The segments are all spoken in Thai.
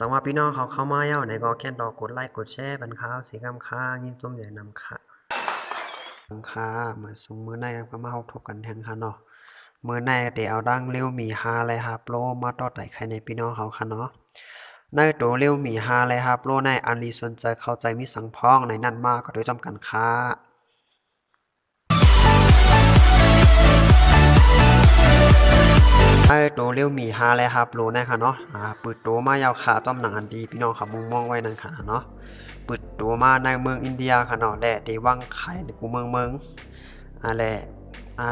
สำหรับพี่น้องเขาเข้ามาเย้าในก็แค่ดอกกดไลค์กดแชร์บันค้าวสีกำค้ายินจมใหญ่นำค่ะบังค้ามาส่งมือในก็มาเฮาทบกันแทงค่ะเนาะมือในเดี๋ยวเอาดังเร็วมีฮาเลยครับโลมาต่อไต่ใครในพี่น้องเขาค่ะเนาะในตัวเร็วมีฮาเลยครับโลในอันรีสนใจเข้าใจมีสังพ้องในนั่นมากก็โดยจำกันค้าไอ้ตัวเลี้ยวมีฮาเลยครับโลนะค่ะเนาะปืดตัวมายาวขาต้อมหนังอันดีพี่น้องครับมุงมองไว้นั่นค่ะเนาะปืดตัวมาในเมืองอินเดียค่ะเนาะแดดดีวังไข่ในกูเมืองแหละ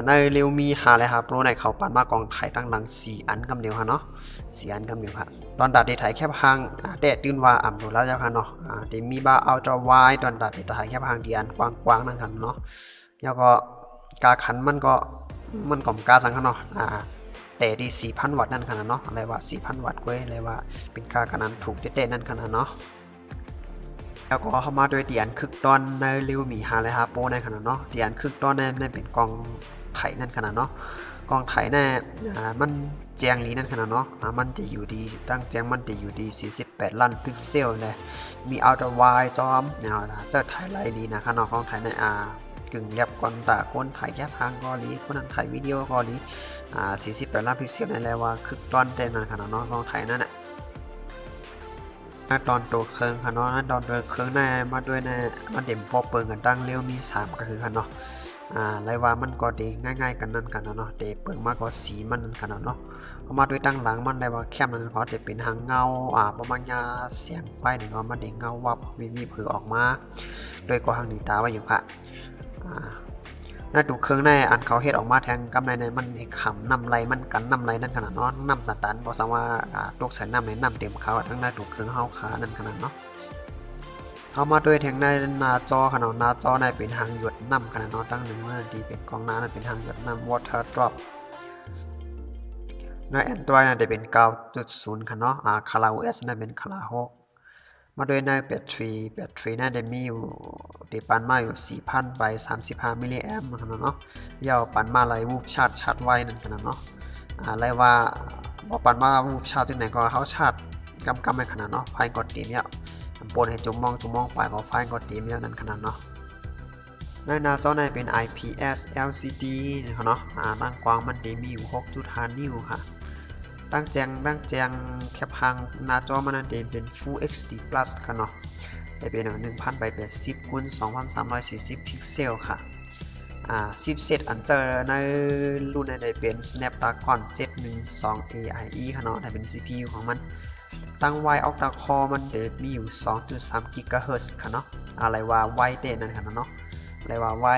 ในเลี้ยวมีฮาเลยครับโลในเขาปันมากองไข่ตั้งหลัง4อันกำเดียวค่ะเนาะ4อันกำเดียวค่ะตอนดัดที่ถ่ายแค่พังแดดตื่นว่าอ่ำโดนแล้วเจ้าค่ะเนาะที่มีบาอัลตร้าไวด์ตอนดัดที่ถ่ายแค่พังเดียนกว้างๆนั่นค่ะเนาะแล้วก็กาขันมันก็กาสังค่ะเนาะแต่ดี 4,000 วัตต์นั่นขนาดเนาะอะไรว่า 4,000 วัตต์เว้ยอะไรว่าเป็นค่าขนาดถูกเต้ๆนั่นขนาดเนาะแล้วก็เข้ามาโดยเตียนคึกตอนในริวมีฮาเลยฮาโปในขนาดเนาะเตียนคึกตอนในเป็นกองไถนั่นขนาดเนาะกองไถแน่มันแจงลีนั่นขนาดเนาะมันจะอยู่ดีตั้งแจงมันจะอยู่ดี48ล้านพิกเซลเลยมีอัลตร้าไวด์จอมจะถ่ายไลท์ลีนะขนาดกองไถในกึ่งเรียบก่อนตาคนถ่ายแค่พังกอลีคนนั้นถ่ายวิดีโอกอลี48ล้านพิกเซลนั่นแหละว่าคือตอนเต้นนั่นขนาดเนาะลองถ่ายนั่นน่ะตอนตัวเครื่องค่ะเนาะตอนตัวเครื่องแน่มาด้วยแน่มันเด่มพอเปิงกันตั้งเลี้ยวมี3ก็คือค่ะเนาะไรว่ามันก็ดีง่ายๆกันนั่นกันเนาะเดเปิงมากกว่าสีมันนั่นขนาดเนาะเอามาด้วยตั้งหลังมันได้ว่าแคบนั่นเพราะจะเป็นหางเงาประมาณยาเสียงไฟนี่ก็มันเด้งเงาวับมีเผือออกมาโดยก็หางหนีตาไว้อยู่ค่ะน่าดูเครื่องในอันเขาเฮ็ดออกมาแทงกำไรในมันขำนำไรมันกันนำไรนั่นขนาดเนาะนำตันบอกสังว่าตกใส่น้ำในน้ำเต็มเขาทั้งหน้าดูเครื่องเฮาขานั่นขนาดเนาะเอามาด้วยแทงในหน้าจอขนาดหน้าจอในเป็นหางหยดน้ำขนาดเนาะตั้งหนึ่งว่าดีเป็นกองน้ำนั่นเป็นหางหยดน้ำ water drop ใน Android น่ะจะเป็น 9.0 ค่ะเนาะColorOS น่ะเป็น Color 6มาด้วยในแบตเตอรี่น่าจะมีอยู่ตีปันมาอยู่ 4,000 ไป35มิลลิแอมป์ขนาดเนาะยาวปันมาไหลวูบชาร์จไว้นั่นขนาดเนาะอะไรว่าบ่ปันมาวูบชาร์จที่ไหนก็เฮาชาร์จกำให้ขนาดเนาะไฟกดตีเนี่ยปนให้จุ่มมองไปก็ไฟกดตีเนี่ยนั่นขนาดเนาะในหน้าจอในเป็น IPS LCD นะครับเนาะด้านกว้างมันมีอยู่ 6.5 นิ้วค่ะตั้งแจงแคปหางหน้าจอมันนั่นเองเป็น Full HD Plus ค่ะเนาะได้เป็น1000by 80คูณ2340พิกเซลค่ะชิปเซตอันเจอในรุ่นได้เป็น Snapdragon 712 AIE ค่ะเนาะได้เป็น CPU ของมันตั้งไว Octa Core มันได้มีอยู่ 2.3 GHz ค่ะเนาะอะไรว่าไวเด่นนั่นค่ะเนาะอะไรว่าไว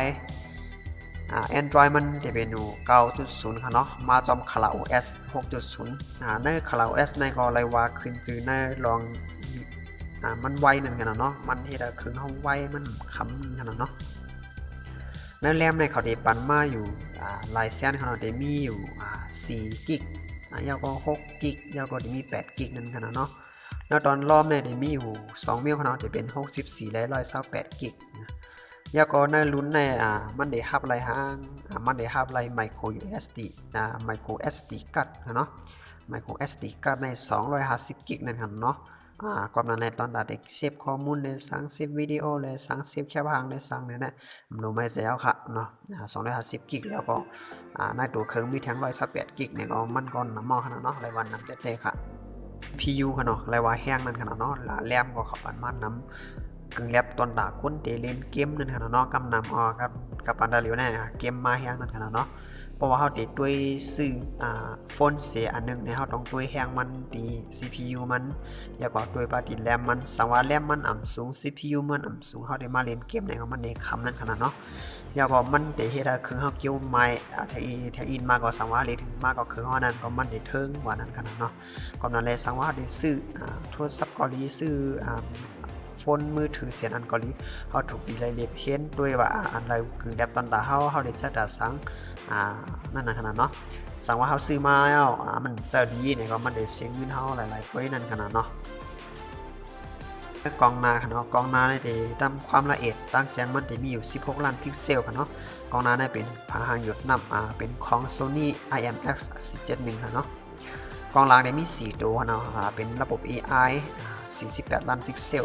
Android มันจะเป็นอยู่ 9.0 ค่ะเนาะมาจอม ColorOS 6.0ใน ColorOS ในก็อะไรว่าขึ้นจื่อในลองมันไวนั่นกันเนาะมันเฮ็ดให้ขึ้นเฮาไวมันคำขนาดเนาะในแรมในเขาได้ปันมาอยู่หลายแสนเขาได้มีอยู่4กิกยาวก็6กิกยาวก็ได้มี8กิกนั่นขนาดเนาะแล้วตอนรอมเนี่ยได้มีอยู่2มิลเขาจะเป็น64และ128กิกยาก็ในรุ่นในมันได้รับรายหางมันได้รับราย micro SD micro SD card เนาะ micro SD card ใน250กิกนั่นครับเนาะก่อนนั้นในตอนได้เซฟข้อมูลในสั่งเซฟวิดีโอเลยสั่งเซฟแคปหางในสั่งเนี่ยนะมันรู้ไม่แล้วค่ะเนาะ250กิกแล้วก็ในตัวเครื่องมีทั้ง128กิกเนี่ยก็มันก็น้ำมอขนาดเนาะรายวันนำเต้ๆค่ะ PU ค่ะเนาะรายว่าแห้งนั่นขนาดเนาะแรมก็เข้าปันมันน้ำกึ่งแลบตอนดาคนเตเล่นเกมนั่นขนาดเนาะกำนำกับปันดาเหลียวแน่เกมมาแฮงนั่นขนาดเนาะเพราะว่าเฮาติดด้วยซื้อโฟนเสียอันนึงเนี่ยเฮาต้องด้วยแฮงมันดี CPU มันแล้วก็ด้วยปาติแรมมันสังว่าแรมมันอ่ำสูง CPU มันอ่ำสูงเฮาได้มาเล่นเกมไหนก็มันได้คำนั่นขนาดเนาะแล้วก็มันได้เฮ็ดให้เครื่องเฮาเกี่ยวไม้แทอินมาก็สังว่าเลยถึงมาก็เครื่องเฮานั้นก็มันได้เทิงกว่านั้นขนาดเนาะก็นั้นเลยสังว่าได้ซื้อโทรศัพท์เกาหลีซื้อโฟนมือถือเสียงอันเกาหลีเฮาถูกดีไลเลียเห็นด้วยว่าอันใดคือแบบตอนตาเฮาได้จัดสังนั่นน่ะขนาดเนาะสั่งว่าเฮาซื้อมาแล้วมันจะดีเนี่ยก็มันได้เสียเงินเฮาหลายๆไว้นั่นขนาดเนาะกล้องหน้าค่ะเนาะกล้องหน้าได้ตามความละเอียดตั้งแจ้งมันได้มีอยู่16ล้านพิกเซลค่ะเนาะกล้องหน้าได้เป็นผาหางหยดน้ำเป็นของ Sony IMX 471ค่ะเนาะ กล้องหลังได้มี4ตัวเนาะเป็นระบบ AI 48ล้านพิกเซล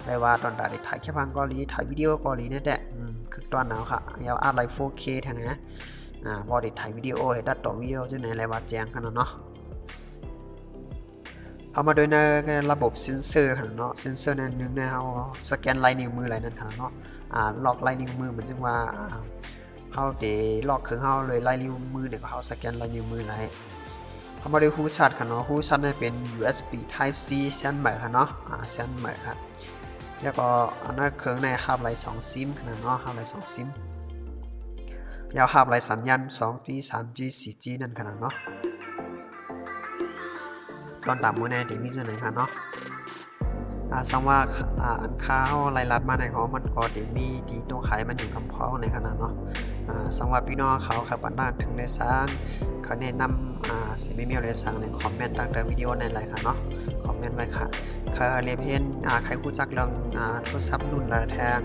แปลว่าตอนได้ถ่ายแค่พังเกาหลีถ่ายวิดีโอเกาหลีนั่นแหละคือตอนหนาวค่ะยาวอัดไลฟ์ 4K แท้นะบ่ได้ถ่ายวิดีโอให้ตัดต่อวิดีโอจังไหนอะไรว่าแจ้งกันเนาะเอามาโดยในระบบเซ็นเซอร์ค่ะเนาะเซ็นเซอร์นั้นนึงเนี่ยเฮาสแกนลายนิ้วมืออะไรนั่นค่ะเนาะลอกลายนิ้วมือมันจึงว่าเฮาได้ลอกเครื่องเฮาเลยลายนิ้วมือเนี่ยก็เฮาสแกนลายนิ้วมือไลเอามาดูฮู้ชัดค่ะเนาะฮู้ชัดเนี่ยเป็น USB Type C เส้นใหม่ค่ะเนาะเส้นใหม่ครับแล้วก็อันนั้นเครื่องในคาบไหล2ซิมค่ะเนาะคาบไหล2ซิมยาวคาบไหลสัญญาณ 2G 3G 4G นั่นค่ะเนาะตอนตามมือในเดี๋ยวมีจังไหนค่ะเนาะสังว่าอันค่าเฮาไล่ลัดมาในของมันก็ได้มีที่ตัวขายมันอยู่กำพองในขนาดเนาะสังว่าพี่น้องเขาครับอันนั้นถึงได้สร้างเขาแนะนำสิมีเมลได้สร้างในคอมเมนต์ตั้งแต่วิดีโอในไลน์ค่ะเนาะคอมเมนต์ไว้ค่ะเขาเรียนเห็นใครรู้จักเรื่องโทรศัพท์รุ่นหลายแทง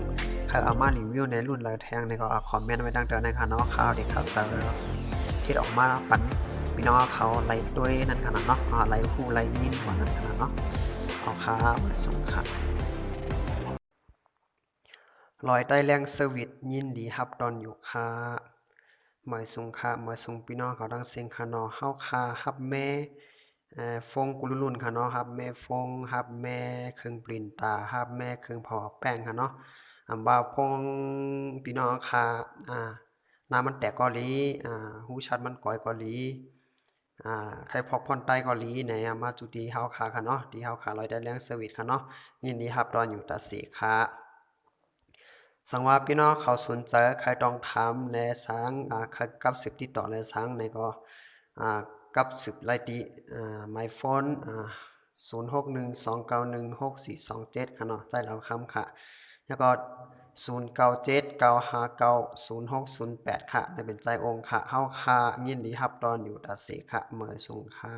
เขาเอามารีวิวในรุ่นหลายแทงในก็คอมเมนต์ไว้ตั้งแต่ในค่ะเนาะข่าวเด็กข่าวเตอที่ออกมาปันพี่น้องเขาไล่ด้วยนั่นขนาดเนาะไล่คู่ไล่มินกว่านั้นขนาดเนาะเอาค่ามาส่งค่ะรอยใต้แรงเซอร์วิสยินดีรับตอนอยู่ค่ะหมายส่งค่ะหมายส่งพี่น้องเขาดังเสียงค่ะเนาะเฮาค่ะรับแม่ฟงกุลุรุ่นค่ะเนาะรับแม่ฟงรับแม่เครื่องปริ้นตารับแม่เครื่องเผาแป้งค่ะเนาะบ่าวพงพี่น้องค่ะน้ำมันแตกเกาหลีฮู้ชัดมันก้อยเกาหลีใครพอกพรใต้เกาหลีไหนมาจุดีเฮาค่ะเนาะที่เฮาค่ะรอยได้แรงเซอร์วิสค่ะเนาะยินดีรับตอนอยู่ตาเสค่ะสังว่าพี่น้องเขาสนใจใครต้องถามในสังกับสืบติดต่อในสังในก็กับสืบไลติmy phone 0612916427ค่ะเนาะใจเราคำค่ะแล้วก็0979590608ค่ะได้เป็นใจองค์ค่ะเฮาค่ะยินดีรับตอนอยู่ตาเสค่ะเมื่อสงค่ะ